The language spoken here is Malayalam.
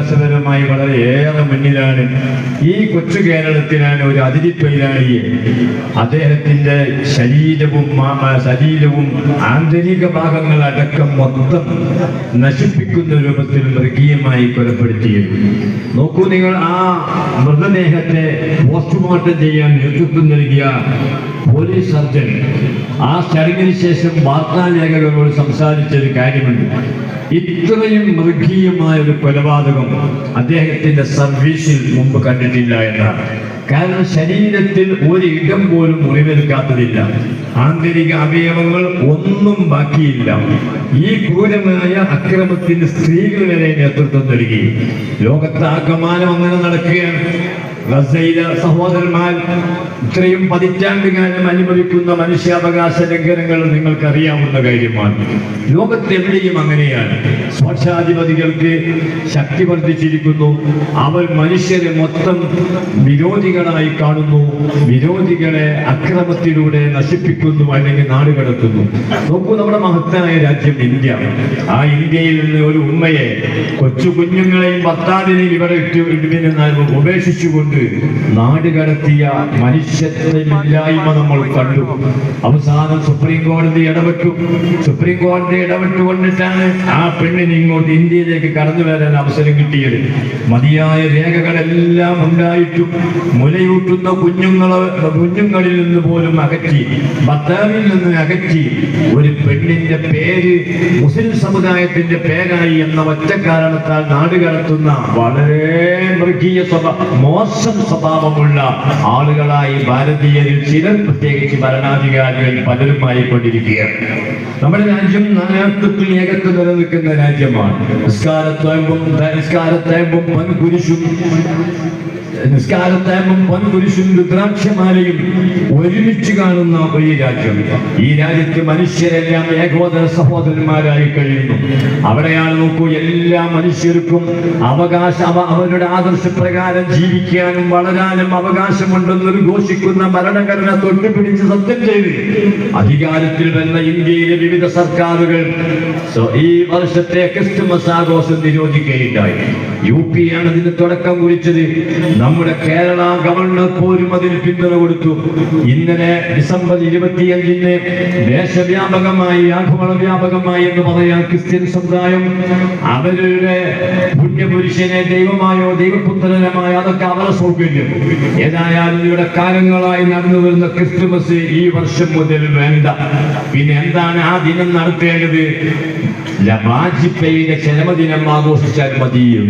വിദ്യാഭ്യാസപരമായി വളരെയേറെ മുന്നിലാണ്. ഈ കൊച്ചു കേരളത്തിലാണ് ഒരു അതിഥി തൊഴിലാളിയെ അദ്ദേഹത്തിന്റെ ശരീരവും ആന്തരിക ഭാഗങ്ങൾ അടക്കം മൊത്തം നശിപ്പിക്കുന്ന രൂപത്തിൽ മൃഗീയമായി കൊലപ്പെടുത്തിയത്. നോക്കൂ നിങ്ങൾ, ആ മൃതദേഹത്തെ പോസ്റ്റ്മോർട്ടം ചെയ്യാൻ നേതൃത്വം നൽകിയ പോലീസ് സർജൻ ആ ചടങ്ങിന് ശേഷം വാർത്താലേഖകരോട് സംസാരിച്ചൊരു കാര്യമുണ്ട്. ഇത്രയും മൃഗീയമായ ഒരു കൊലപാതകം അദ്ദേഹത്തിന്റെ സർവീസിൽ മുമ്പ് കണ്ടിട്ടില്ല എന്നാണ്. കാരണം ശരീരത്തിൽ ഒരിടം പോലും മുറിവേൽക്കാത്തതില്ല, ആന്തരിക അവയവങ്ങൾ ഒന്നും ബാക്കിയില്ല. ഈ ക്രൂരമായ അക്രമത്തിന് സ്ത്രീകൾ വരെ നേതൃത്വം നൽകി. ലോകത്താകമാനം അങ്ങനെ നടക്കുകയാണ്. ഗസയിലെ സഹോദരന്മാർ ഇത്രയും പതിറ്റാണ്ടുകാലം അനുഭവിക്കുന്ന മനുഷ്യാവകാശ ലംഘനങ്ങൾ നിങ്ങൾക്കറിയാവുന്ന കാര്യമാണ്. ലോകത്തെവിടെയും അങ്ങനെയാണ്. സ്വേച്ഛാധിപതികൾക്ക് ശക്തി വർദ്ധിച്ചിരിക്കുന്നു. അവർ മനുഷ്യരെ മൊത്തം വിരോധികളായി കാണുന്നു. വിരോധികളെ അക്രമത്തിലൂടെ നശിപ്പിക്കുന്നു, അല്ലെങ്കിൽ നാടുകടത്തുന്നു. നോക്കൂ, നമ്മുടെ മഹത്തായ രാജ്യം ഇന്ത്യ. ആ ഇന്ത്യയിൽ നിന്ന് ഒരു ഉമ്മയെ, കൊച്ചു കുഞ്ഞുങ്ങളെയും ഭർത്താവിനെയും ഇവിടെ ഉപേക്ഷിച്ചുകൊണ്ട് നാട് കടത്തിയ മനുഷ്യത്വമില്ലായ്മ നമ്മൾ കണ്ടു. അവസാനം സുപ്രീം കോടതി ഇടപെട്ടു. സുപ്രീം കോടതി ഇടപെട്ടുകൊണ്ടിട്ടാണ് ആ പെണ്ണിന് ഇങ്ങോട്ട് ഇന്ത്യയിലേക്ക് കടന്നു വരാൻ അവസരം കിട്ടിയത്. മതിയായ രേഖകളെല്ലാം ഉണ്ടായിട്ടും മുലയൂട്ടുന്ന കുഞ്ഞുങ്ങളിൽ നിന്ന് പോലും അകറ്റി, ഭർത്താവിൽ നിന്ന് അകറ്റി, ഒരു പെണ്ണിന്റെ പേര് മുസ്ലിം സമുദായത്തിന്റെ പേരായി എന്ന ഒറ്റ കാരണത്താൽ നാട് കടത്തുന്ന വളരെ മൃഗീയ മോശം സ്വഭാവമുള്ള ആളുകളായി ഭാരതീയരിൽ ചിലർ, പ്രത്യേകിച്ച് ഭരണാധികാരികൾ പലരുമായി കൊണ്ടിരിക്കുകയാണ്. നമ്മുടെ രാജ്യം നാനാത്വത്തിൽ ഏകത്വം നിലനിൽക്കുന്ന രാജ്യമാണ്. നിസ്കാരത്തേമ്പും പൊൻകുരിശും രുദ്രാക്ഷമാലയും ഒരുമിച്ച് കാണുന്ന ഒരു രാജ്യം. ഈ രാജ്യത്ത് മനുഷ്യരെല്ലാം ഏകോദര സഹോദരന്മാരായി കഴിയുന്നു. അവിടെയാണ് നോക്കൂ, എല്ലാ മനുഷ്യർക്കും അവരുടെ ആദർശപ്രകാരം ജീവിക്കാനും വളരാനും അവകാശമുണ്ടെന്ന് ഘോഷിക്കുന്ന ഭരണഘടന തൊട്ടുപിടിച്ച് സത്യം ചെയ്ത് അധികാരത്തിൽ വന്ന ഇന്ത്യയിലെ വിവിധ സർക്കാരുകൾ ഈ വർഷത്തെ ക്രിസ്തുമസ് ആഘോഷം നിരോധിക്കുകയുണ്ടായി. UP ആണ് ഇതിന് തുടക്കം കുറിച്ചത്. നമ്മുടെ കേരള ഗവർണർ പോലും അതിന് പിന്തുണ കൊടുത്തു. ഇന്നലെ ഡിസംബർ 25-ന് ദേശവ്യാപകമായി, ആഗോളവ്യാപകമായി എന്ന് പറയാൻ ക്രിസ്ത്യൻ സമുദായം അവരുടെ പുണ്യപുരുഷനെ ദൈവമായോ ദൈവപുത്രനമായോ അതൊക്കെ അവരുടെ സൗകര്യം. ഏതായാലും ഇവിടെ കാലങ്ങളായി നടന്നു വരുന്ന ക്രിസ്തുമസ് ഈ വർഷം മുതൽ വേണ്ട. പിന്നെ എന്താണ് ആ ദിനം നടത്തേണ്ടത്? വാജ്പേയിയുടെ ജന്മദിനം ആഘോഷിച്ചാൽ മതിയും.